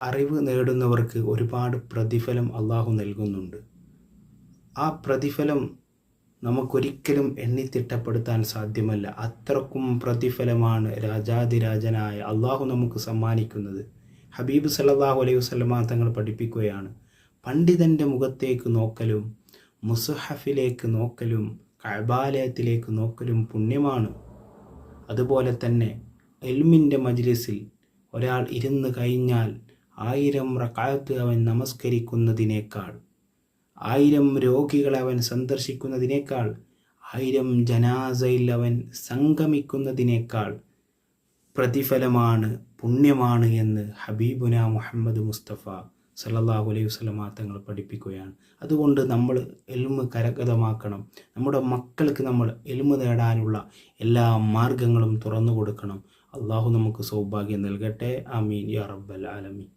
അറിവ് നേടുന്നവർക്ക് ഒരുപാട് പ്രതിഫലം അള്ളാഹു നൽകുന്നുണ്ട്. ആ പ്രതിഫലം നമുക്കൊരിക്കലും എണ്ണിത്തിട്ടപ്പെടുത്താൻ സാധ്യമല്ല. അത്രക്കും പ്രതിഫലമാണ് രാജാതിരാജനായ അള്ളാഹു നമുക്ക് സമ്മാനിക്കുന്നത്. ഹബീബ് സല്ലല്ലാഹു അലൈഹി വസല്ലമ തങ്ങൾ പഠിപ്പിക്കുകയാണ്, പണ്ഡിതൻ്റെ മുഖത്തേക്ക് നോക്കലും മുസ്ഹഫിലേക്ക് നോക്കലും കഅബാലയത്തിലേക്ക് നോക്കലും പുണ്യമാണ്. അതുപോലെ തന്നെ ഇൽമിൻ്റെ മജ്ലിസിൽ ഒരാൾ ഇരുന്ന് കഴിഞ്ഞാൽ 1000 റക്അത്ത് അവൻ നമസ്കരിക്കുന്നതിനേക്കാൾ, 1000 രോഗികളെ അവൻ സന്ദർശിക്കുന്നതിനേക്കാൾ, 1000 ജനാസയിൽ അവൻ സംഗമിക്കുന്നതിനേക്കാൾ പ്രതിഫലമാണ്, പുണ്യമാണ് എന്ന് ഹബീബുന മുഹമ്മദ് മുസ്തഫ സല്ലല്ലാഹു അലൈഹി വസല്ലമ തങ്ങൾ പഠിപ്പിക്കുകയാണ്. അതുകൊണ്ട് നമ്മൾ ഇൽമ് കരഗതമാക്കണം. നമ്മുടെ മക്കൾക്ക് നമ്മൾ ഇൽമ് നേടാനുള്ള എല്ലാ മാർഗങ്ങളും തുറന്നു കൊടുക്കണം. അള്ളാഹു നമുക്ക് സൗഭാഗ്യം നൽകട്ടെ. ആമീൻ യാ റബ്ബൽ ആലമീൻ.